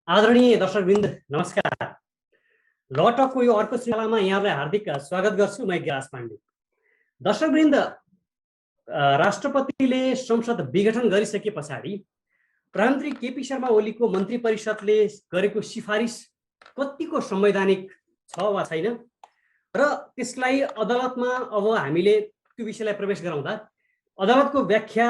आदरणीय दर्शकवृन्द नमस्कार। ल टकको यो अर्को श्रृङ्खलामा यहाँलाई हार्दिक स्वागत गर्छु। म गिराज पाण्डे। दर्शकवृन्द, राष्ट्रपतिले संसद विघटन गरिसके पछाडि प्रधानमन्त्री केपी शर्मा ओलीको मन्त्री परिषदले गरेको सिफारिस कतिको संवैधानिक छ वा छैन र त्यसलाई अदालतमा अब हामीले त्यो विषयलाई प्रवेश गराउँदा अदालतको व्याख्या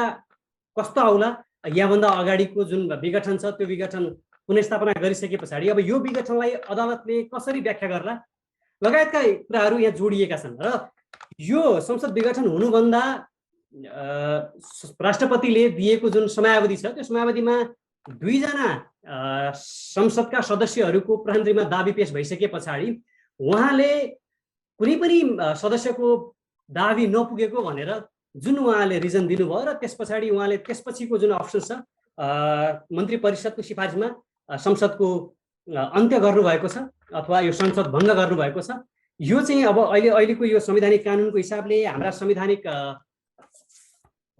कस्तो आउला, यहाँभन्दा अगाडिको जुन विघटन छ त्यो विघटन पुनर्स्थापना गरिसके पछाडि अब यो विघटनलाई अदालतले कसरी व्याख्या गर्ला लगायतका कुराहरू यहाँ जोडिएका छन्। र यो संसद विघटन हुनुभन्दा राष्ट्रपतिले दिएको जुन समयावधि छ त्यो समयावधिमा दुईजना संसदका सदस्यहरूको प्रधानमन्त्रीमा दाबी पेश भइसके पछाडि उहाँले कुनै पनि सदस्यको दाबी नपुगेको भनेर जुन उहाँले रिजन दिनुभयो र त्यस पछाडि उहाँले त्यसपछिको जुन अप्सन छ मन्त्री परिषदको सिफारिसमा संसदको अन्त्य गर्नुभएको छ अथवा यो संसद भङ्ग गर्नुभएको छ। यो चाहिँ अब अहिलेको यो संवैधानिक कानुनको हिसाबले हाम्रा संवैधानिक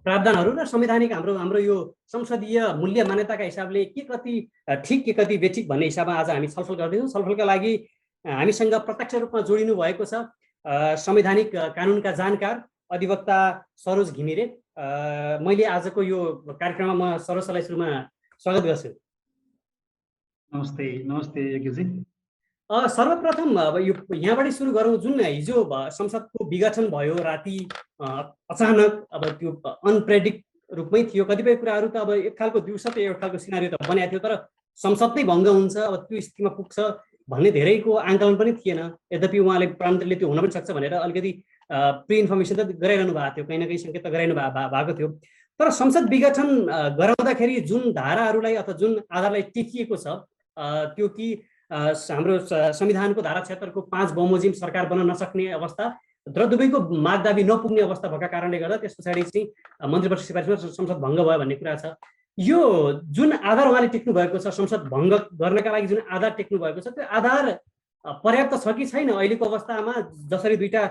प्रावधानहरू र संवैधानिक हाम्रो यो संसदीय मूल्य मान्यताका हिसाबले के कति ठिक के कति बेठिक भन्ने हिसाबमा आज हामी छलफल गर्दैछौँ। छलफलका लागि हामीसँग प्रत्यक्ष रूपमा जोडिनु भएको छ संवैधानिक कानुनका जानकार अधिवक्ता सरोज घिमिरे। मैले आजको यो कार्यक्रममा म सरोजलाई सुरुमा स्वागत गर्छु। नमस्ते। नमस्ते यज्ञजी। सर्वप्रथम अब यो यहाँबाट सुरु गरौँ। जुन हिजो संसदको विघटन भयो राति अचानक, अब त्यो अनप्रेडिक्ट रूपमै थियो। कतिपय कुराहरू त अब एक खालको दिउँसो त एक खालको सिनारियो त बनाएको थियो, तर संसद नै भङ्ग हुन्छ अब त्यो स्थितिमा पुग्छ भन्ने धेरैको आङ्कलन पनि थिएन। यद्यपि उहाँले प्रधानमन्त्रीले त्यो हुन पनि सक्छ भनेर अलिकति प्रि इन्फर्मेसन त गराइरहनु भएको थियो, कहीँ न कहीँ सङ्केत त गराइरहनु भएको थियो। तर संसद विघटन गराउँदाखेरि जुन धाराहरूलाई अथवा जुन आधारलाई टेकिएको छ त्यो कि हाम्रो संविधानको धारा 76 को 5 बमोजिम सरकार बन्न नसक्ने अवस्था र दुवैको मागदाबी नपुग्ने अवस्था भएका कारणले गर्दा त्यस पछाडि चाहिँ मन्त्री परिषद सिफारिसमा संसद भङ्ग भयो भन्ने कुरा छ। यो जुन आधार उहाँले टेक्नु भएको छ, संसद भङ्ग गर्नका लागि जुन आधार टेक्नु भएको छ, त्यो आधार पर्याप्त छ कि छैन अहिलेको अवस्थामा? जसरी दुईटा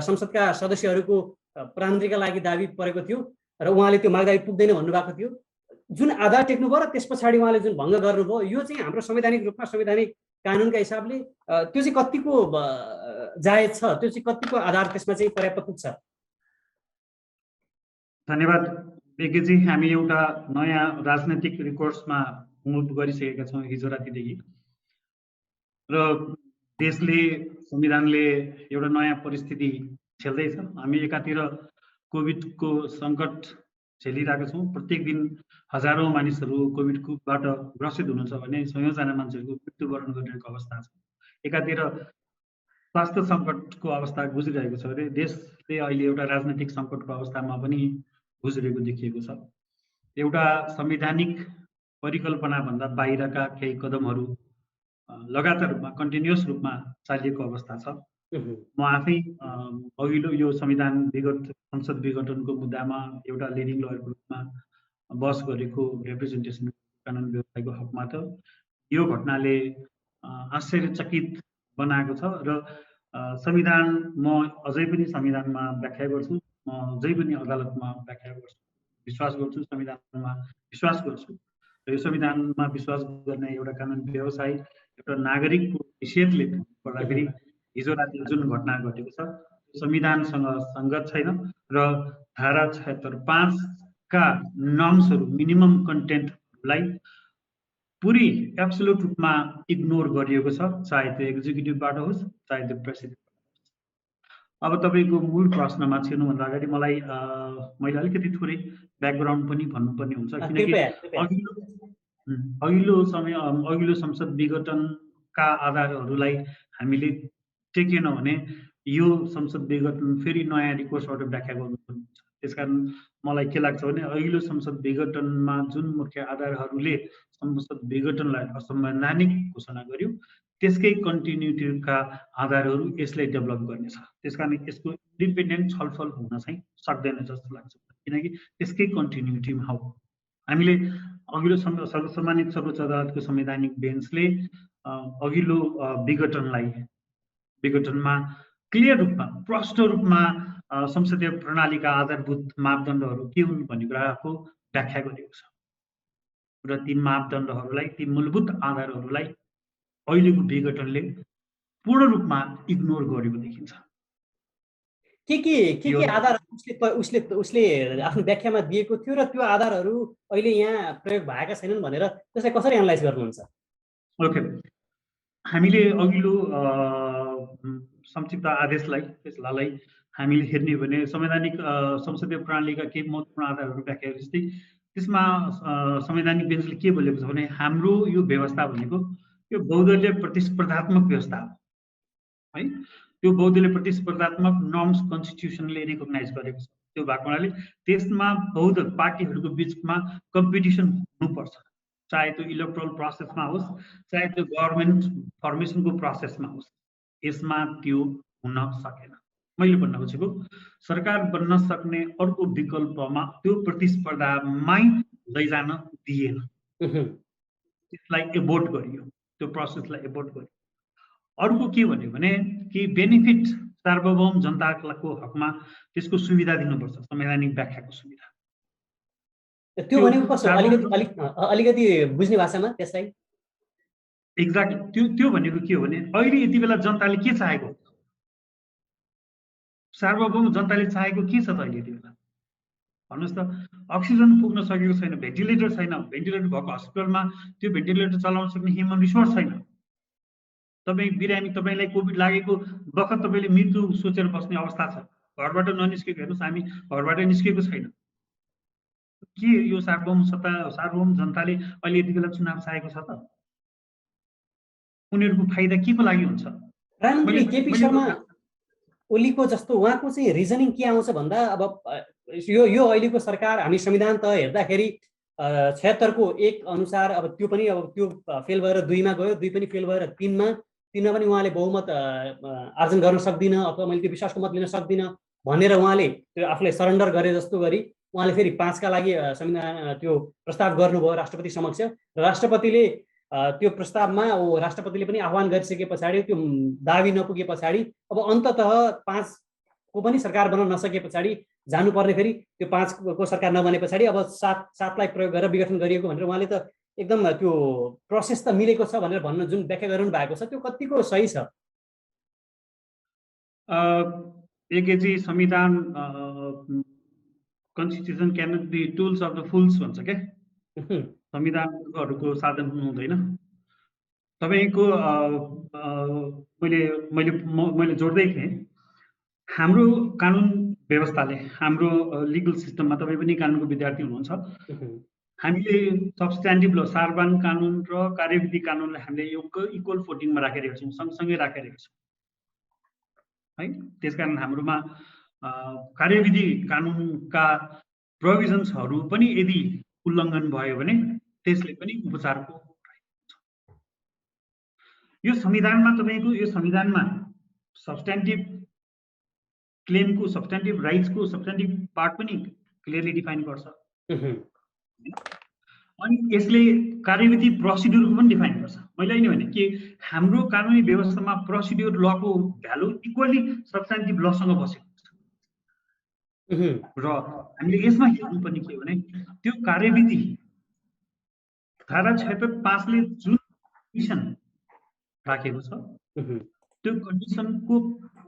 संसदका सदस्यहरूको प्रधानमन्त्रीका लागि दाबी परेको थियो र उहाँले त्यो मागदाबी पुग्दैन भन्नुभएको थियो, जुन आधार टेक्नुभयो र त्यस पछाडि उहाँले जुन भङ्ग गर्नुभयो, यो चाहिँ हाम्रो संवैधानिक रूपमा संवैधानिक कानुनका हिसाबले त्यो चाहिँ कतिको जायज छ, त्यो चाहिँ कतिको आधार त्यसमा चाहिँ पर्याप्त पुग्छ? धन्यवाद यज्ञजी। हामी एउटा नयाँ राजनैतिक रिकोर्समा मुभ गरिसकेका छौँ हिजो रातिदेखि र देशले संविधानले एउटा नयाँ परिस्थिति झेल्दैछ। हामी एकातिर कोभिडको सङ्कट झेलिरहेका छौँ। प्रत्येक दिन हजारौँ मानिसहरू कोभिडबाट ग्रसित हुनुहुन्छ भने 100 जना मान्छेहरूको मृत्युवरण गरिरहेको अवस्था छ। एकातिर स्वास्थ्य सङ्कटको अवस्था गुज्रिरहेको छ भने देशले अहिले एउटा राजनैतिक सङ्कटको अवस्थामा पनि गुज्रेको देखिएको छ। एउटा संवैधानिक परिकल्पनाभन्दा बाहिरका केही कदमहरू लगातार रूपमा कन्टिन्युअस रूपमा चालिएको अवस्था छ। म आफै अघिल्लो यो संसद विघटनको मुद्दामा एउटा लिडिङ लयरको रूपमा बहस गरेको रिप्रेजेन्टेसन कानुन व्यवस्थाको हकमा त यो घटनाले आश्चर्यचकित बनाएको छ र संविधान म अझै पनि संविधानमा व्याख्या गर्छु, म अझै पनि अदालतमा व्याख्या गर्छु, विश्वास गर्छु, संविधानमा विश्वास गर्छु र यो संविधानमा विश्वास गर्ने एउटा कानुन व्यवसायी एउटा नागरिकको हैसियतले गर्दाखेरि हिजो राति जुन घटना घटेको छ संविधानसँग सङ्गत छैन र धारा 76(5) का नर्म्सहरू मिनिमम कन्टेन्टलाई पुरै एब्सोल्युट रूपमा इग्नोर गरिएको छ, चाहे त्यो एक्जिक्युटिभबाट होस् चाहे त्यो प्रेसिडेन्ट। अब तपाईँको मूल प्रश्नमा छिर्नुभन्दा अगाडि मलाई मैले अलिकति थोरै ब्याकग्राउन्ड पनि भन्नुपर्ने हुन्छ, किनकि अघिल्लो संसद विघटनका आधारहरूलाई हामीले टेकेन भने यो संसद विघटन फेरि नयाँ रिकोर्सबाट व्याख्या गर्नुपर्ने हुन्छ। त्यसकारण मलाई के लाग्छ भने अघिल्लो संसद विघटनमा जुन मुख्य आधारहरूले संसद विघटनलाई असंवैधानिक घोषणा गर्यो त्यसकै कन्टिन्युटीका आधारहरू यसले डेभलप गर्नेछ। त्यसकारण यसको इन्डिपेन्डेन्ट छलफल हुन चाहिँ सक्दैन जस्तो लाग्छ, किनकि त्यसकै कन्टिन्युटीमा हो। हामीले अघिल्लो सम्मानित सर्वोच्च अदालतको संवैधानिक बेन्चले अघिल्लो विघटनमा क्लियर रूपमा प्रष्ट रूपमा संसदीय प्रणालीका आधारभूत मापदण्डहरू के हुन् भन्ने कुराको व्याख्या गरेको छ। र ती मापदण्डहरूलाई, ती मूलभूत आधारहरूलाई अहिलेको विघटनले पूर्ण रूपमा इग्नोर गरेको देखिन्छ। के आधारहरू उसले आफ्नो व्याख्यामा दिएको थियो र त्यो आधारहरू अहिले यहाँ प्रयोग भएका छैनन् भनेर त्यसलाई कसरी एनालाइज गर्नुहुन्छ? ओके, हामीले अघिल्लो संक्षिप्त आदेशलाई फैसलालाई हामीले हेर्ने भने संवैधानिक संसदीय प्रणालीका केही महत्त्वपूर्ण आधारहरू व्याख्या जस्तै त्यसमा संवैधानिक बेन्चले के बोलेको छ भने हाम्रो यो व्यवस्था भनेको यो बहुदलीय प्रतिस्पर्धात्मक व्यवस्था हो है। त्यो बहुदलीय प्रतिस्पर्धात्मक नर्म्स कन्स्टिट्युसनले रिकगनाइज गरेको छ। त्यो भएको हुनाले त्यसमा बहुदल पार्टीहरूको बिचमा कम्पिटिसन हुनुपर्छ, चाहे त्यो इलेक्ट्रोल प्रोसेसमा होस् चाहे त्यो गभर्मेन्ट फर्मेसनको प्रोसेसमा होस्। यसमा त्यो हुन सकेन। मैले भन्न खोजेको सरकार बन्न सक्ने अर्को विकल्पमा त्यो प्रतिस्पर्धामै लैजान दिएन, त्यसलाई एबोर्ट गरियो, त्यो प्रोसेसलाई एबोर्ट गरियो। अर्को के भन्यो भने कि बेनिफिट सार्वभौम जनताको हकमा त्यसको सुविधा दिनुपर्छ, संवैधानिक व्याख्याको सुविधा। त्यो भनेको कसो अलिकति बुझ्ने भाषामा त्यसलाई एक्ज्याक्टली त्यो भनेको के हो भने अहिले यति बेला जनताले के चाहेको, सार्वभौम जनताले चाहेको के छ त अहिले यति बेला भन्नुहोस् त? अक्सिजन पुग्न सकेको छैन, भेन्टिलेटर छैन, भेन्टिलेटर भएको हस्पिटलमा त्यो भेन्टिलेटर चलाउन सक्ने ह्युमन रिसोर्स छैन। तपाईँ बिरामी, तपाईँलाई कोभिड लागेको बखत तपाईँले मृत्यु सोचेर बस्ने अवस्था छ, घरबाट ननिस्केको। हेर्नुहोस्, हामी घरबाट निस्केको छैन। के यो सार्वभौम जनताले अहिले यति बेला चुनाव चाहेको छ त? उनीहरूको फाइदा के को लागि हुन्छ? प्रधानमन्त्री केपी शर्मा ओलीको जस्तो उहाँको चाहिँ रिजनिङ के आउँछ भन्दा अब यो अहिलेको सरकार हामी संविधान त हेर्दाखेरि 76 को 1 अनुसार अब त्यो पनि अब त्यो फेल भएर 2 मा गयो, 2 पनि फेल भएर 3 मा पनि उहाँले बहुमत आर्जन गर्न सक्दिन अथवा मैले त्यो विश्वासको मत लिन सक्दिन भनेर उहाँले त्यो आफूलाई सरेन्डर गरे जस्तो गरी उहाँले फेरि 5 का लागि संविधान त्यो प्रस्ताव गर्नुभयो राष्ट्रपति समक्ष। र राष्ट्रपतिले त्यो प्रस्तावमा राष्ट्रपतिले पनि आह्वान गरिसके पछाडि त्यो दाबी नपुगे पछाडि अब अन्ततः 5 को पनि सरकार बन्न नसके पछाडि जानुपर्ने फेरि त्यो 5 को सरकार नबने पछाडि अब 7लाई प्रयोग गरेर विघटन गरिएको भनेर उहाँले त एकदम त्यो प्रोसेस त मिलेको छ भनेर भन्न जुन व्याख्या गर्नु भएको छ त्यो कतिको सही छ? एकेजी संविधान constitution cannot be tools of the fools भन्छ के, संविधानहरूको साधन हुँदैन। तपाईको मैले जोड्दै थिएँ, हाम्रो कानुन व्यवस्थाले, हाम्रो लिगल सिस्टममा, तपाईँ पनि कानुनको विद्यार्थी हुनुहुन्छ, हामीले सब्स्ट्यान्टिभ ल, सार्वजनिक कानुन र कार्यविधि कानुनलाई हामीले इक्वल फोटिङमा राखिरहेका छौँ, सँगसँगै राखिरहेका छौँ है। त्यसकारण हाम्रोमा कार्यविधि कानुनका प्रोभिजन्सहरू पनि यदि उल्लङ्घन भयो भने त्यसले पनि उपचारको यो संविधानमा, तपाईको यो संविधानमा सब्स्ट्यान्टिभ क्लेमको, सब्स्ट्यान्टिभ राइट्सको सब्स्ट्यान्टिभ पार्ट पनि क्लियरली डिफाइन गर्छ। अनि यसले कार्यविधि प्रोसिड्युरको पनि डिफाइन गर्छ। मैले अहिले भने कि हाम्रो कानुनी व्यवस्थामा प्रोसिड्युर लको भ्यालु इक्वली सब्स्ट्यान्टिभ लसँग बसेको छ। र हामीले यसमा हेर्नुपर्ने के भने त्यो कार्यविधि धारा 76(5) ले जुन कन्डिसन राखेको छ त्यो कन्डिसनको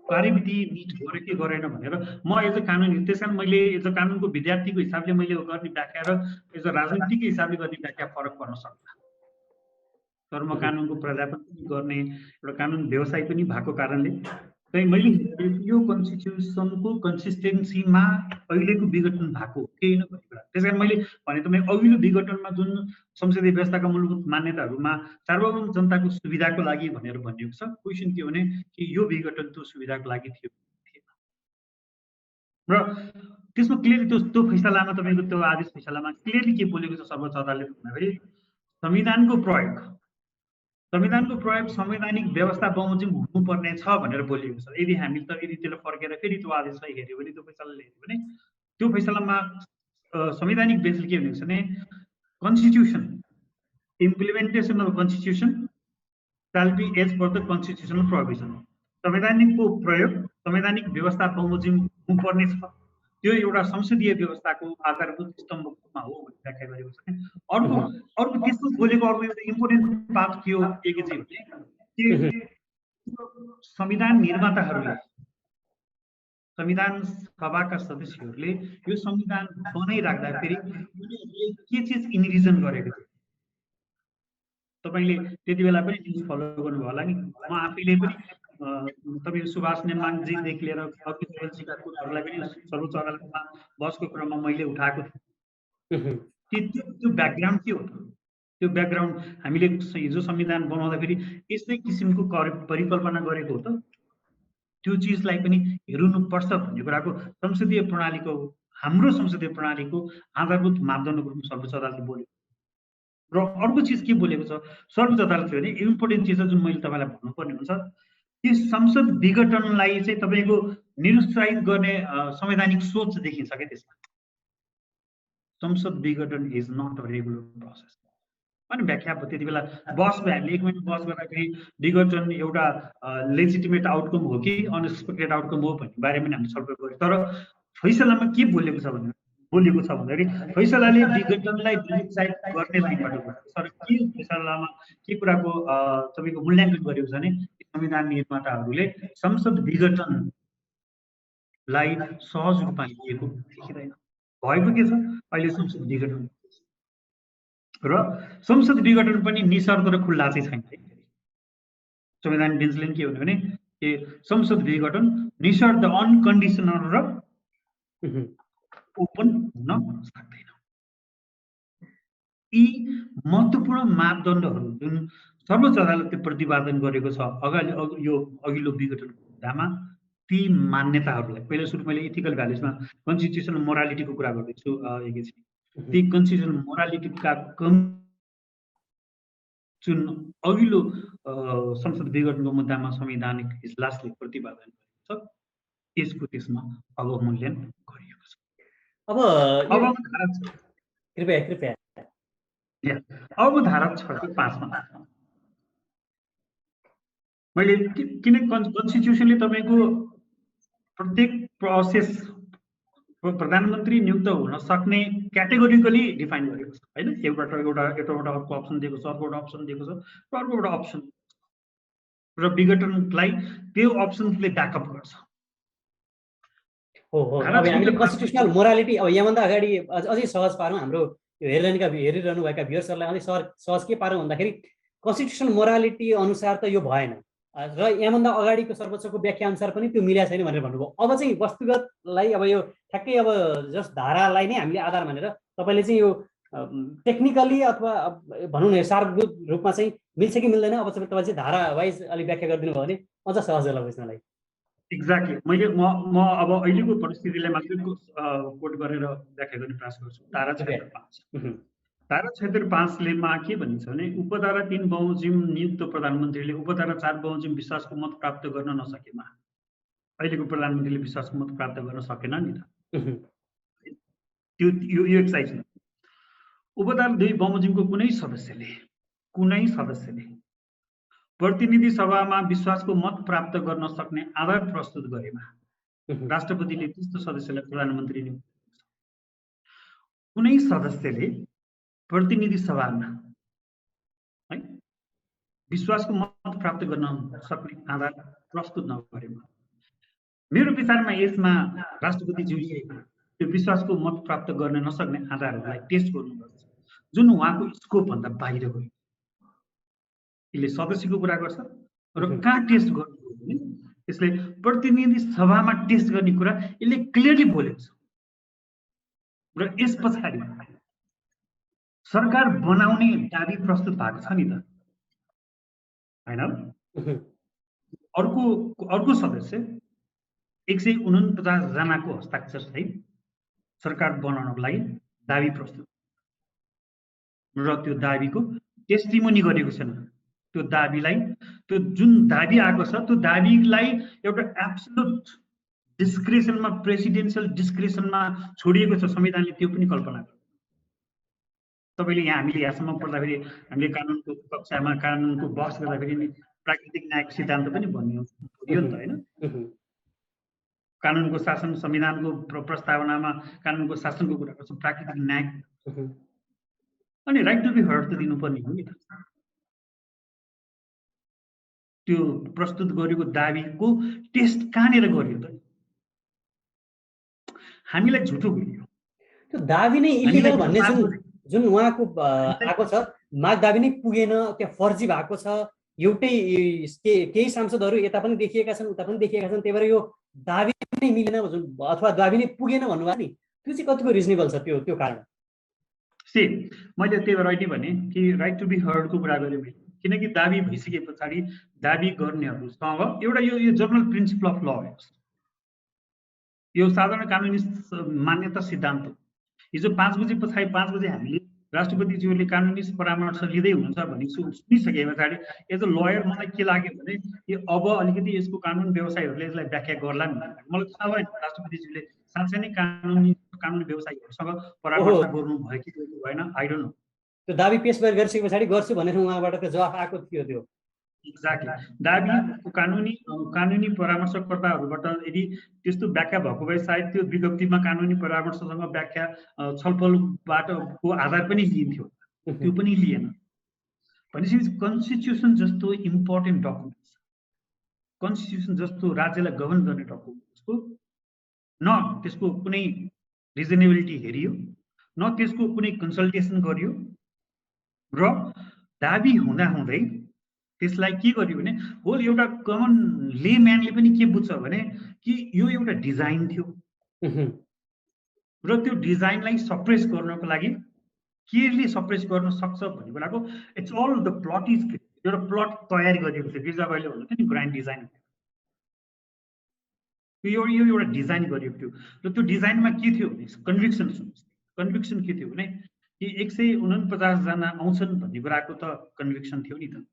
कार्यविधि मिट गरे कि गरेन भनेर म एज अ कानुनी, त्यसकारण मैले एज अ कानुनको विद्यार्थीको हिसाबले मैले गर्ने व्याख्या र एज अ राजनीतिक हिसाबले गर्ने व्याख्या फरक पर्न सक्छ। तर म कानुनको प्राध्यापन गर्ने एउटा कानुन व्यवसायी पनि भएको कारणले चाहिँ मैले यो कन्स्टिट्युसनको कन्सिस्टेन्सीमा अहिलेको विघटन भएको केही न भन्ने कुरा। त्यसकारण मैले भने तपाईँ अघिल्लो विघटनमा जुन संसदीय व्यवस्थाका मूलभूत मान्यताहरूमा सार्वभौम जनताको सुविधाको लागि भनेर भनिएको छ, क्वेसन के हो भने कि यो विघटन त्यो सुविधाको लागि थियो थिएन। र त्यसमा क्लियरली त्यो फैसलामा, तपाईँको त्यो आदेश फैसलामा क्लियरली के बोलेको छ सर्वोच्च अदालतले भन्दाखेरि संविधानको प्रयोग संवैधानिक व्यवस्था बमोजिम हुनुपर्ने छ भनेर बोलिएको छ। यदि हामीले त्यसलाई फर्केर फेरि त्यो आदेशलाई हेऱ्यो भने, त्यो फैसलाले हेऱ्यो भने त्यो फैसलामा संवैधानिक बेन्चले के भनेको छ भने constitution, implementation of constitution shall be as per the constitutional provision। संवैधानिकको प्रयोग संवैधानिक व्यवस्था बमोजिम हुनुपर्ने छ, त्यो एउटा संसदीय व्यवस्थाको आधारभूत स्तम्भमा हो भन्ने व्याख्या गरेको छ। अर्को त्यसको बोलेको अर्को एउटा इम्पोर्टेन्ट पार्ट के हो एकेजी भने संविधान निर्माताहरूले, संविधान सभाका सदस्यहरूले यो संविधान बनाइराख्दाखेरि उनीहरूले के चिज इन्भिजन गरेको थियो। तपाईँले त्यति बेला पनि न्युज फलो गर्नुभयो होला नि। म आफैले पनि तपाईँ सुभाष नेमाङजीदेखि लिएर अघि जोएलजीका कुराहरूलाई पनि सर्वोच्च अदालतमा बसको क्रममा मैले उठाएको थिएँ। त्यो ब्याकग्राउन्ड के हो त? त्यो ब्याकग्राउन्ड हामीले हिजो संविधान बनाउँदाखेरि यस्तै किसिमको परिकल्पना गरेको हो त? त्यो चिजलाई पनि हेर्नुपर्छ भन्ने कुराको संसदीय प्रणालीको, हाम्रो संसदीय प्रणालीको आधारभूत मापदण्डको रूपमा सर्वोच्च अदालतले बोल्यो। र अर्को चिज के बोलेको छ सर्वोच्च अदालतले भने इम्पोर्टेन्ट चिज जुन मैले तपाईँलाई भन्नुपर्ने हुन्छ कि संसद विघटनलाई चाहिँ तपाईँको निरुत्साहित गर्ने संवैधानिक सोच देखिन्छ क्या त्यसमा। संसद विघटन is not a regular process. अनि व्याख्या त्यति बेला बसमा हामीले 1 मिनट बस गर्दाखेरि विघटन एउटा लेजिटिमेट आउटकम हो कि अनएक्सपेक्टेड आउटकम हो भन्ने बारेमा पनि हामीले छलफल गर्यौँ। तर फैसलामा के बोलेको छ भन्दाखेरि फैसलाले विघटनलाई निरुत्साहित गर्ने लाइनबाट गयो। तर के फैसलामा के कुराको तपाईँको मूल्याङ्कन गरेको छ भने संविधान निर्माताहरूले संसद विघटनलाई सहज रूपमा लिएको देखिँदैन। भएको के छ अहिले संसद विघटन र संसद विघटन पनि निशर्त र खुल्ला चाहिँ छैन। संविधान बेन्चले के भन्यो भने संसद विघटन निशर्त अनकन्डिसनल र ओपन हुन सक्दैन। यी महत्त्वपूर्ण मापदण्डहरू जुन सर्वोच्च अदालतले प्रतिपादन गरेको छ यो अघिल्लो विघटनको मुद्दामा, ती मान्यताहरूलाई पहिला सुरु मैले इथिकल भ्यालुजमा कन्स्टिट्युसनल मोरालिटीको कुरा गर्दैछु। ती कन्स्टिट्युसनल मोरालिटीका जुन अघिल्लो संसद विघटनको मुद्दामा संवैधानिक इजलासले प्रतिपादन गरेको छ यसको त्यसमा अवमूल्यन गरिएको छ। अब धारा 6.5 मा मैले किन कन्स्टिट्युसनले तपाईँको प्रत्येक प्रोसेस प्रधानमन्त्री नियुक्त हुन सक्ने क्याटेगोरिकली डिफाइन गरेको छ हैन। एउटा अर्को अप्सन दिएको छ, अर्को अप्सन दिएको छ, अर्को एउटा अप्सन र विघटनलाई त्यो अप्सनले ब्याकअप गर्छ। हो अब हामीले कन्स्टिट्युसनल मोरालिटी अब यहाँभन्दा अगाडि अझै सहज पारौँ हाम्रो हेरिरहनु भएका भ्युअर्सहरूलाई अझै सहज के पारौँ भन्दाखेरि कन्स्टिट्युसनल मोरालिटी अनुसार त यो भएन र यहाँभन्दा अगाडिको सर्वोच्चको व्याख्या अनुसार पनि त्यो मिलेको छैन भनेर भन्नुभयो। अब चाहिँ वस्तुगतलाई अब यो ठ्याक्कै अब जस्ट धारालाई नै हामीले आधार मानेर तपाईँले चाहिँ यो टेक्निकली अथवा भनौँ न सार्वभौमिक रूपमा चाहिँ मिल्छ कि मिल्दैन, अब तपाईँ चाहिँ धारा वाइज अलिक व्याख्या गरिदिनु भयो भने अझ सहज होला बुझ्नलाई। एक्ज्याक्टली मैले म अब अहिलेको परिस्थितिलाई मात्रै कोट गरेर व्याख्या गर्ने प्रयास गर्छु। धारा 5 ले मा के भनिन्छ भने उपधारा 3 बमोजिम नियुक्त प्रधानमन्त्रीले उपधारा 4 बमोजिम विश्वासको मत प्राप्त गर्न नसकेमा, अहिलेको प्रधानमन्त्रीले विश्वासको मत प्राप्त गर्न सकेन नि त, त्यो यो एक्साइज न। उपधारा 2 बमोजिमको कुनै सदस्यले प्रतिनिधि सभामा विश्वासको मत प्राप्त गर्न सक्ने आधार प्रस्तुत गरेमा राष्ट्रपतिले त्यस्तो सदस्यलाई प्रधानमन्त्री नियुक्त गर्छ। कुनै सदस्यले प्रतिनिधि सभामा है विश्वासको मत प्राप्त गर्न सक्ने आधार प्रस्तुत नगरेमा, मेरो विचारमा यसमा राष्ट्रपतिज्यूले त्यो विश्वासको मत प्राप्त गर्न नसक्ने आधारहरूलाई टेस्ट गर्नुपर्छ जुन उहाँको स्कोप भन्दा बाहिर गयो। यसले सदस्यको कुरा गर्छ र कहाँ टेस्ट गर्नु भने यसले प्रतिनिधि सभामा टेस्ट गर्ने कुरा यसले क्लियरली बोलेको छ। र यस पछाडि सरकार बनाउने दाबी प्रस्तुत भएको छ नि त हैन। अर्को सदस्य 149 जनाको हस्ताक्षर सहित सरकार बनाउनको लागि दाबी प्रस्तुत र त्यो दाबीको टेस्टिमोनी गरेको छैन। त्यो दाबीलाई त्यो जुन दाबी आएको छ त्यो दाबीलाई एउटा एब्सोल्युट डिस्क्रिसनमा प्रेसिडेन्शियल डिस्क्रिसनमा छोडिएको छ संविधानले, त्यो पनि कल्पना गर्नु। तपाईले यहाँ हामीले यहाँसम्म पढ्दाखेरि हामीले कानुनको कक्षामा कानुनको बहस गर्दाखेरि प्राकृतिक न्यायको सिद्धान्त पनि भन्यो नि त हैन। कानुनको शासन, संविधानको प्रस्तावनामा कानुनको शासनको कुरा गर्छ, प्राकृतिक न्याय अनि राइट टु बी हर्ड त दिनुपर्ने हो नि त। त्यो प्रस्तुत गरेको दाबीको टेस्ट कहाँनिर गरियो त? हामीलाई झुटो बोलियो। त्यो दाबी नै इलिगल भन्ने जुन उहाँको आएको छ, माग दाबी नै पुगेन, त्यहाँ फर्जी भएको छ, एउटै केही सांसदहरू यता पनि देखिएका छन् उता पनि देखिएका छन्, त्यही भएर यो दाबी नै मिलेन अथवा दाबी नै पुगेन भन्नुभयो नि, त्यो चाहिँ कतिको रिजनेबल छ त्यो कारण? मैले त्यही भएर अहिले भने कि राइट टु बी हर्डको कुरा गरेँ मैले, किनकि दाबी भइसके पछाडि दाबी गर्नेहरूसँग एउटा यो जनरल प्रिन्सिपल अफ ल हो, यो साधारण कानुनी मान्यता सिद्धान्त। हिजो 5 बजे पछाडि 5 बजे हामीले राष्ट्रपतिज्यूले कानुनी परामर्श लिँदै हुनुहुन्छ भने सुनिसके पछाडि एज अ लयर मलाई के लाग्यो भने यो अब अलिकति यसको कानुन व्यवसायीहरूले यसलाई व्याख्या गर्ला नि। मलाई थाहा भएन राष्ट्रपतिज्यूले साँच्चै नै कानुन व्यवसायीहरूसँग परामर्श गर्नु भयो कि भएन, आई डोन्ट नो। त्यो दाबी पेश गरिसके पछाडि गर्छु भनेर उहाँबाट त्यो जवाफ आएको थियो त्यो। एक्ज्याक्टली, दाबीको कानुनी परामर्शकर्ताहरूबाट यदि त्यस्तो व्याख्या भएको भए सायद त्यो विज्ञप्तिमा कानुनी परामर्शसँग व्याख्या छलफलबाटको आधार पनि लिइन्थ्यो, त्यो पनि लिएन। भनेपछि कन्स्टिट्युसन जस्तो इम्पोर्टेन्ट डकुमेन्ट्स, कन्स्टिट्युसन जस्तो राज्यलाई गभर्न गर्ने डकुमेन्ट्सको न त्यसको कुनै रिजनेबिलिटी हेरियो, न त्यसको कुनै कन्सल्टेसन गरियो, र दाबी हुँदै त्यसलाई के गर्यो भने होल एउटा कमन लेम्यानले पनि के बुझ्छ भने कि यो एउटा डिजाइन थियो र त्यो डिजाइनलाई सप्रेस गर्नको लागि केले सप्रेस गर्न सक्छ भन्ने कुराको it's all the plot is, एउटा प्लट तयारी गरिएको थियो। गिर्जाबाईले भन्नुहुन्थ्यो नि ग्रान्ड डिजाइन, यो एउटा डिजाइन गरिएको थियो र त्यो डिजाइनमा के थियो भने कन्भिक्सन के थियो भने कि 149 जना आउँछन् भन्ने कुराको त कन्भिक्सन थियो नि त।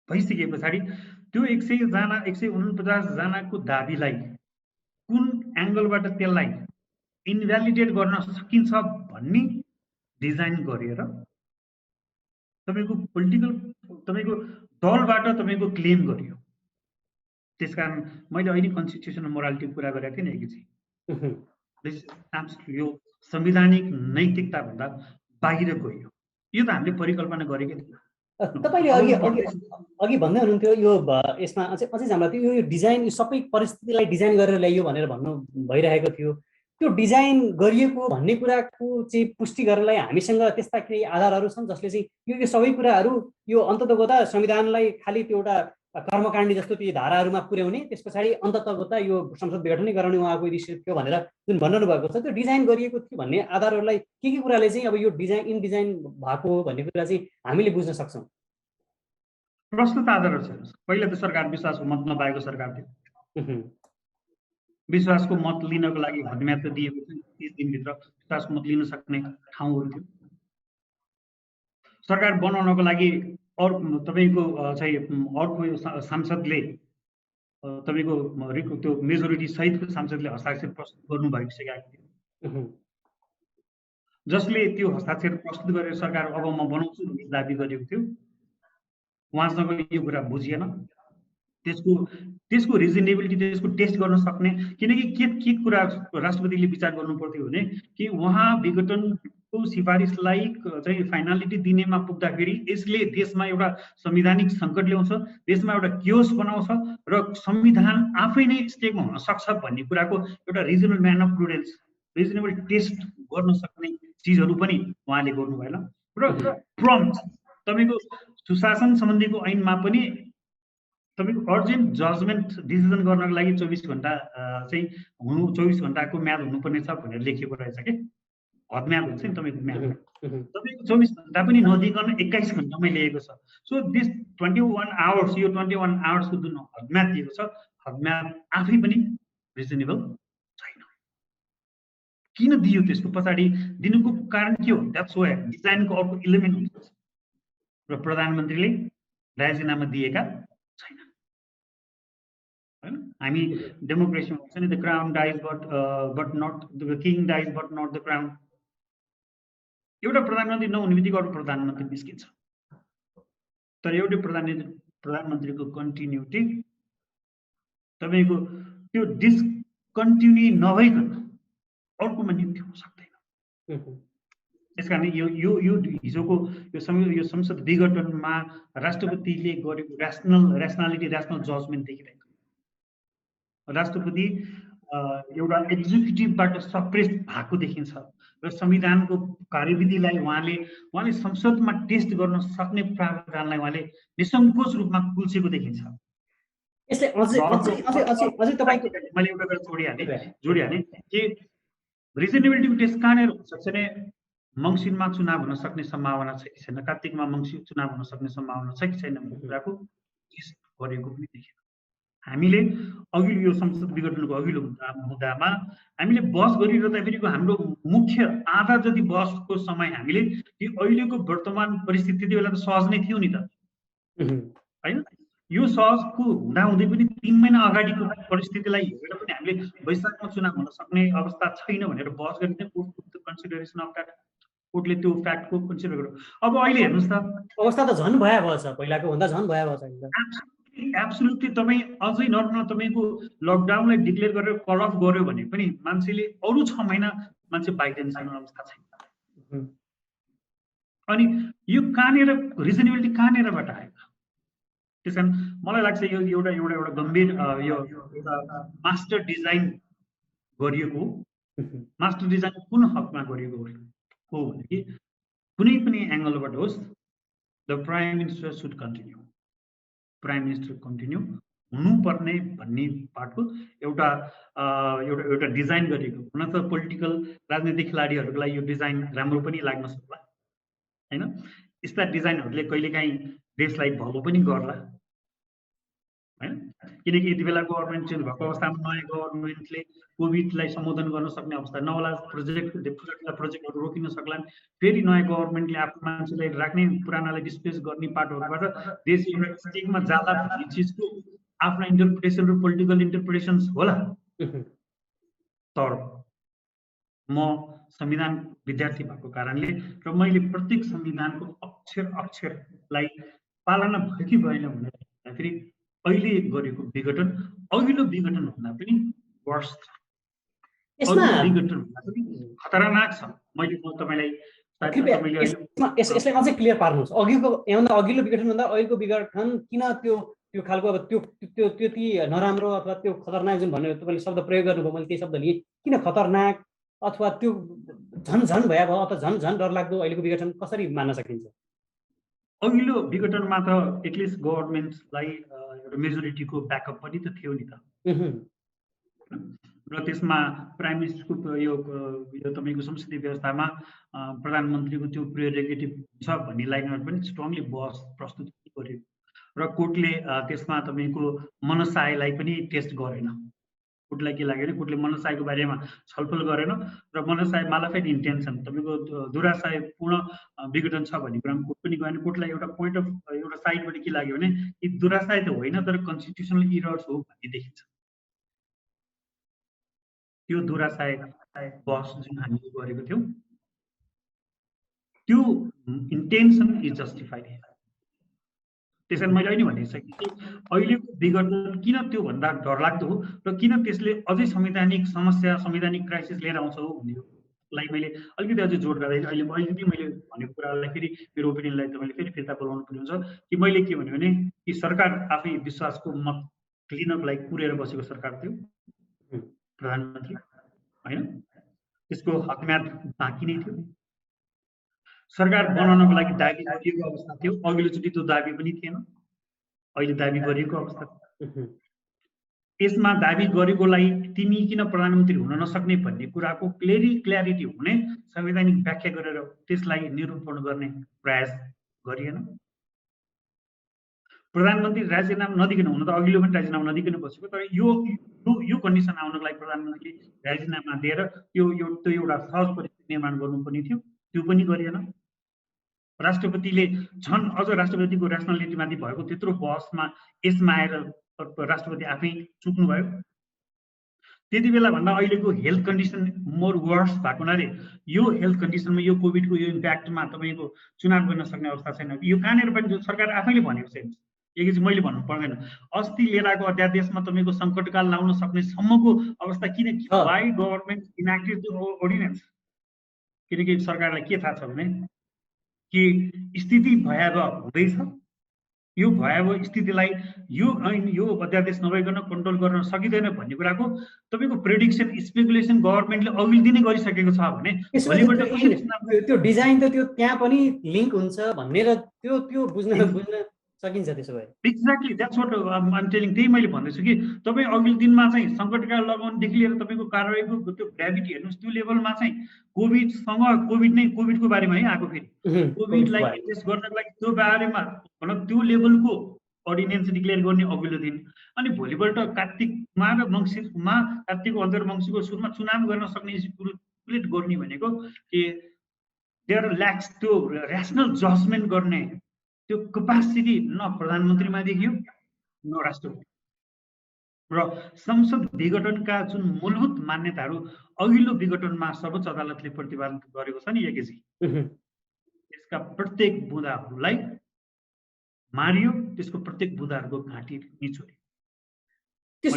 भइसके पछाडि त्यो 149 जनाको दाबीलाई कुन एङ्गलबाट त्यसलाई इन्भ्यालिडेट गर्न सकिन्छ भन्ने डिजाइन गरेर तपाईको दलबाट तपाईको क्लेम गरियो। त्यसकारण मैले अहिले कन्स्टिट्युसन र मोरालिटीको कुरा गरेको थिएँ नि चाहिँ यो संवैधानिक नैतिकता भन्दा बाहिर गयो। यो त हामीले परिकल्पना गरेकै थियौँ। तपाईले अघि भन्दै हुनुहुन्थ्यो यो यसमा अझै जाँदा थियो यो डिजाइन, यो सबै परिस्थितिलाई डिजाइन गरेर ल्याइयो भनेर भन्नु भइरहेको थियो। त्यो डिजाइन गरिएको भन्ने कुराको चाहिँ पुष्टि गर्नलाई हामीसँग त्यस्ता केही आधारहरू छन् जसले चाहिँ यो सबै कुराहरू यो अन्ततगता संविधानलाई खालि त्यो एउटा कर्मकाण्डी जस्तो ती धाराहरूमा पुर्याउने, त्यस पछाडि अन्ततगता यो संसद विघटनै गराउने उहाँको उद्देश्य थियो भनेर जुन भन्नु भएको छ, त्यो डिजाइन गरिएको थियो भन्ने आधारहरूलाई के कुराले चाहिँ अब यो इन डिजाइन भएको हो भन्ने कुरा चाहिँ हामीले बुझ्न सक्छौँ? प्रस्तुत आधारहरू छ। पहिला त सरकार विश्वासको मत नपाएको सरकार थियो। विश्वासको मत लिनको लागि हदम्याद त दिएको थियो, 30 दिनभित्र विश्वासको मत लिन सक्ने ठाउँहरू थियो। सरकार बनाउनको लागि तपाईको चाहिँ अर्को सांसदले तपाईको त्यो मेजोरिटी सहितको सांसदले हस्ताक्षर प्रस्तुत गर्नु भइसकेको थियो, जसले त्यो हस्ताक्षर प्रस्तुत गरेर सरकार अब म बनाउँछु भन्ने दाबी गरेको थियो। उहाँसँग यो कुरा बुझिएन, त्यसको रिजनेबिलिटी, त्यसको टेस्ट गर्न सक्ने, किनकि के कुरा राष्ट्रपतिले विचार गर्नु पर्थ्यो भने कि उहाँ विघटनको सिफारिसलाई चाहिँ फाइनालिटी दिनेमा पुग्दाखेरि यसले देशमा एउटा संवैधानिक सङ्कट ल्याउँछ, देशमा एउटा क्योस बनाउँछ र संविधान आफै नै स्टेकमा हुन सक्छ भन्ने कुराको एउटा reasonable man of prudence, reasonable test गर्न सक्ने चिजहरू पनि उहाँले गर्नु भएन। र प्रम्प्ट तपाईको सुशासन सम्बन्धीको ऐनमा पनि तपाईको अर्जेन्ट जजमेन्ट डिसिजन गर्नको लागि 24 घण्टा चाहिँ 24 घण्टाको म्याद हुनुपर्ने छ भनेर लेखिएको रहेछ के। हदम्याद हुन्छ नि तपाईको म्याद, तपाईको 24 घण्टा पनि नदिइकन 21 घण्टामै लिएको छ। सो दिस 21 आवर्स, यो 21 आवर्सको जुन हदम्याद दिएको छ, हदम्याद आफै पनि रिजनेबल छैन। किन दियो त्यसको पछाडि दिनुको कारण के हो? द्याट्स वाइ डिजाइनको अर्को इलिमेन्ट हुन्छ र प्रधानमन्त्रीले राजीनामा दिएका छैन। हामी डेमोक्रेसीमा भन्छ नि, the crown dies but not the king dies but not the crown. एउटा प्रधानमन्त्री नहुने बित्तिकै अर्को प्रधानमन्त्री निस्किन्छ, तर एउटै प्रधानमन्त्रीको कन्टिन्युटी तपाईको त्यो डिस्कन्टिन्यू नभइकन अर्कोमा नियुक्ति हुन सक्दैन। त्यसकारण यो हिजोको यो संसद विघटनमा राष्ट्रपतिले गरेको ऱ्यासनल जजमेन्ट देखिरहेको। राष्ट्रपति एउटा एक्जिक्युटिभबाट सप्रेस भएको देखिन्छ र संविधानको कार्यविधिलाई उहाँले संसदमा टेस्ट गर्न सक्ने प्रावधानलाई उहाँले निसङ्कोच रूपमा कुल्चेको देखिन्छ। यसले अझै तपाईको मैले एउटा कुरा जोडिहालेँ कि रिजनेबिलिटीको टेस्ट कहाँनिर हुन सक्छ भने मङ्सिरमा चुनाव हुन सक्ने सम्भावना छ कि छैन, कार्तिकमा चुनाव हुन सक्ने सम्भावना छ कि छैन भन्ने कुराको टेस्ट गरेको पनि देखिन्छ। हामीले अघिल्लो यो संसद विघटनको अघिल्लो मुद्दामा हामीले बहस गरिरहँदाखेरिको हाम्रो मुख्य आधा जति बहसको समय हामीले यो अहिलेको वर्तमान परिस्थिति त्यति बेला त सहज नै थियो नि त, होइन? यो सहजको हुँदाहुँदै पनि 3 महिना अगाडिको परिस्थितिलाई हेरेर पनि हामीले वैशाखमा चुनाव हुन सक्ने अवस्था छैन भनेर बहस गरिँदै कोर्टको कन्सिडरेसन अफ द्याट, कोर्टले त्यो फ्याक्टको कन्सिडर गर्यो। अब अहिले हेर्नुहोस् त अवस्था त झन् भयावह छ, पहिलाको भन्दा झन् भयावह छ। एब्सोल्युटली तपाईँ अझै नर्मल तपाईँको लकडाउनलाई डिक्लेयर गरेर कल अफ गर्यो भने पनि मान्छेले अरू 6 महिना मान्छे बाहिर जाने अवस्था छैन। अनि यो कहाँनिर रिजनेबिलिटी कहाँनिरबाट आयो? त्यस कारण मलाई लाग्छ यो एउटा गम्भीर यो मास्टर डिजाइन गरिएको, मास्टर डिजाइन कुन हकमा गरिएको हो भने कुनै पनि एङ्गलबाट होस् the prime minister should continue, prime minister continue हुनुपर्ने भन्ने पार्टको एउटा डिजाइन गरिएको। हुन त पोलिटिकल राजनीतिक खेलाडीहरूको लागि यो डिजाइन राम्रो पनि लाग्न सक्ला, होइन? यस्ता डिजाइनहरूले कहिलेकाहीँ देशलाई भलो पनि गर्ला, होइन? किनकि यति बेला गभर्मेन्ट चेन्ज भएको अवस्थामा नयाँ गभर्मेन्टले कोभिडलाई सम्बोधन गर्न सक्ने अवस्था नहोला, प्रोजेक्टहरू रोकिन सक्लान्। फेरि नयाँ गभर्मेन्टले आफ्नो मान्छेलाई राख्ने, पुरानालाई डिस्प्लेस गर्ने पार्टहरूबाट देश एउटा स्टेकमा जाला भन्ने चिजको आफ्नो इन्टरप्रिटेसन र पोलिटिकल इन्टरप्रिटेसन्स होला। तर म संविधान विद्यार्थी भएको कारणले र मैले प्रत्येक संविधानको अक्षरलाई पालना भयो कि भएन भनेर भन्दाखेरि अहिले गरेको विघटन अघिल्लो विघटन भन्दा पनि वर्स छ, विघटन भन्दा पनि खतरनाक छ। मैले तपाईँलाई यसलाई अझै क्लियर पार्नुहोस्, अघिल्लो विघटन भन्दा अहिलेको विघटन किन त्यो खालको अब त्यो त्यति नराम्रो अथवा त्यो खतरनाक जुन भन्ने तपाईँले शब्द प्रयोग गर्नुभयो, मैले त्यही शब्द लिएँ, किन खतरनाक अथवा त्यो झन् भयावह अथवा झन् डरलाग्दो अहिलेको विघटन कसरी मान्न सकिन्छ? अघिल्लो विघटनमा त एटलिस्ट गभर्मेन्टलाई एउटा मेजोरिटीको ब्याकअप पनि त थियो नि त, र त्यसमा प्राइम मिनिस्टरको यो तपाईँको संसदीय व्यवस्थामा प्रधानमन्त्रीको त्यो प्रियोरिगेटिभ छ भन्ने लाइनमा पनि स्ट्रङली बहस प्रस्तुत गर्यो र कोर्टले त्यसमा तपाईँको मनसायलाई पनि टेस्ट गरेन। कोर्टलाई के लाग्यो भने कोर्टले मनसायको बारेमा छलफल गरेन र मनसाय मालाफाइड इन्टेन्सन तपाईँको दुराशयपूर्ण विघटन छ भन्ने कुरामा कोर्ट पनि गएन। कोर्टलाई एउटा पोइन्ट अफ एउटा साइडबाट के लाग्यो भने यी दुराशय त होइन तर कन्स्टिट्युसनल इरर्स हो भन्ने देखिन्छ। त्यो दुराशय बहस जुन हामीले गरेको थियौँ त्यो इन्टेन्सन इज जस्टिफाइड। त्यसैले मैले अहिले भनिसकेँ कि अहिलेको विघटन किन त्योभन्दा डरलाग्दो हो र किन त्यसले अझै संवैधानिक समस्या, संवैधानिक क्राइसिस लिएर आउँछ हो भन्नेलाई मैले अलिकति अझै जोड गर्दाखेरि अहिले मैले भनेको कुरालाई फेरि मेरो ओपिनियनलाई तपाईँले फेरि फिर्ता बोलाउनु पर्ने हुन्छ कि मैले के भन्यो भने कि सरकार आफै विश्वासको मत लिनको लागि कुरेर बसेको सरकार थियो प्रधानमन्त्री, होइन? त्यसको हकम्याद बाँकी नै थियो। सरकार बनाउनको लागि दाबी गरिएको अवस्था थियो, अघिल्लोचोटि त्यो दाबी पनि थिएन, अहिले दाबी गरिएको अवस्था थियो। यसमा दाबी गरेकोलाई तिमी किन प्रधानमन्त्री हुन नसक्ने भन्ने कुराको क्ल्यारिटी हुने संवैधानिक व्याख्या गरेर त्यसलाई निरूपण गर्ने प्रयास गरिएन। प्रधानमन्त्री राजीनामा नदिकन, हुन त अघिल्लो पनि राजीनामा नदिकन बसेको, तर यो कन्डिसन आउनको लागि प्रधानमन्त्रीले राजीनामा दिएर त्यो एउटा सहज परिस्थिति निर्माण गर्नुपर्ने थियो, त्यो पनि गरिएन। राष्ट्रपतिले झन् अझ राष्ट्रपतिको ऱ्यासनलिटीमाथि भएको त्यत्रो बहसमा यसमा आएर राष्ट्रपति आफै चुक्नुभयो। त्यति बेला भन्दा अहिलेको हेल्थ कन्डिसन मोर वर्स भएको हुनाले यो हेल्थ कन्डिसनमा यो कोभिडको यो इम्प्याक्टमा तपाईँको चुनाव गर्न सक्ने अवस्था छैन। यो कहाँनिर पनि सरकार आफैले भनेको छैन, एकैछिन मैले भन्नु पर्दैन। अस्ति लिएर आएको अध्यादेशमा तपाईँको सङ्कटकाल लाउन सक्ने सम्मको अवस्था किन वाइ गभर्मेन्ट इन्याक्टेड द अर्डिनेन्स? किनकि सरकारलाई के थाहा छ भने कि स्थिति भयावह हुँदैछ, यो भयावह स्थितिलाई यो अध्यादेश नभइकन कन्ट्रोल गर्न सकिँदैन भन्ने कुराको तपाईँको प्रेडिक्सन स्पेकुलेसन गभर्मेन्टले अघिल्लो दिनै गरिसकेको छ भने त्यो डिजाइन त त्यो त्यहाँ पनि लिङ्क हुन्छ भनेर त्यो बुझ्न सकिन्छ त्यसो भए। Exactly that's what I'm telling. त्यही मैले भन्दैछु कि तपाईँ अघिल्लो दिनमा चाहिँ सङ्कटकाल लगाउनदेखि लिएर तपाईँको कारवाहीको त्यो ग्राभिटी हेर्नुहोस्, त्यो लेभलमा चाहिँ कोभिडको बारेमा है आएको, फेरि कोभिडलाई एड्रेस गर्नको लागि त्यो बारेमा त्यो लेभलको अर्डिनेन्स डिक्लेयर गर्ने अघिल्लो दिन। अनि भोलिपल्ट कार्तिकमा र मङ्सिरमा, कार्तिकको अन्तर मङ्सिरको सुरुमा चुनाव गर्न सक्ने क्यालकुलेट गर्ने भनेको कि देयर ल्याक्स त्यो ऱ्यासनल जजमेन्ट गर्ने त्यो क्यापासिटी न प्रधानमन्त्रीमा देखियो न राष्ट्रपति। र संसद विघटनका जुन मूलभूत मान्यताहरू अघिल्लो विघटनमा सर्वोच्च अदालतले प्रतिपादन गरेको छ नि एकेजी, त्यसका प्रत्येक बुँदाहरूलाई मारियो, त्यसको प्रत्येक बुँदाहरूको घाँटी निचोड्यो। त्यो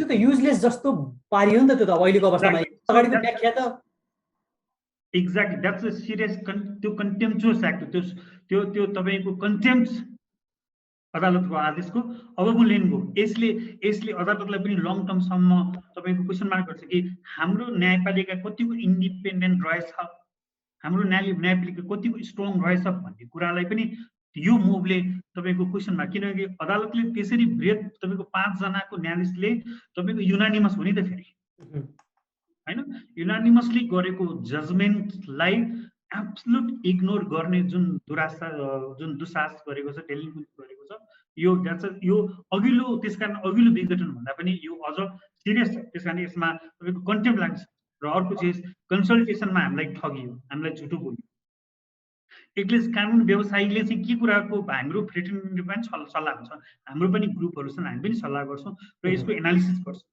त युजलेस जस्तो पारियो नि त त्यो त अहिलेको अवस्थामा। अगाडिको व्याख्या त एक्ज्याक्टली द्याट्स अ सिरियस त्यो कन्टेम्चुअस एक्ट, त्यो तपाईँको कन्टेम्प्ट अदालतको आदेशको अवमूल्यनको। यसले अदालतलाई पनि लङ टर्मसम्म तपाईँको क्वेसन मार्क गर्छ कि हाम्रो न्यायपालिका कतिको इन्डिपेन्डेन्ट रहेछ, हाम्रो न्यायपालिका कतिको स्ट्रङ रहेछ भन्ने कुरालाई पनि यो मुभले तपाईँको क्वेसन मार्क। किनकि अदालतले त्यसरी बृहत तपाईँको 5 जनाको न्यायाधीशले तपाईँको युनानिमस हो नि त फेरि होइन, युनानिमसली गरेको जजमेन्टलाई एब्सोल्युट इग्नोर गर्ने जुन दुस्साहस गरेको छ, डेलिभर गरेको छ, यो अघिल्लो, त्यसकारण अघिल्लो विघटन भन्दा पनि यो अझ सिरियस छ। त्यसकारण यसमा तपाईँको कन्टेम्प्ट लाग्छ। र अर्को चिज कन्सल्टेसनमा हामीलाई ठगियो, हामीलाई झुटो बोल्यो। एटलिस्ट कानुन व्यवसायीले चाहिँ के कुराको हाम्रो फ्रेटर्निटीमा पनि सल्लाह हुन्छ, हाम्रो पनि ग्रुपहरू छन्, हामी पनि सल्लाह गर्छौँ र यसको एनालिसिस गर्छौँ।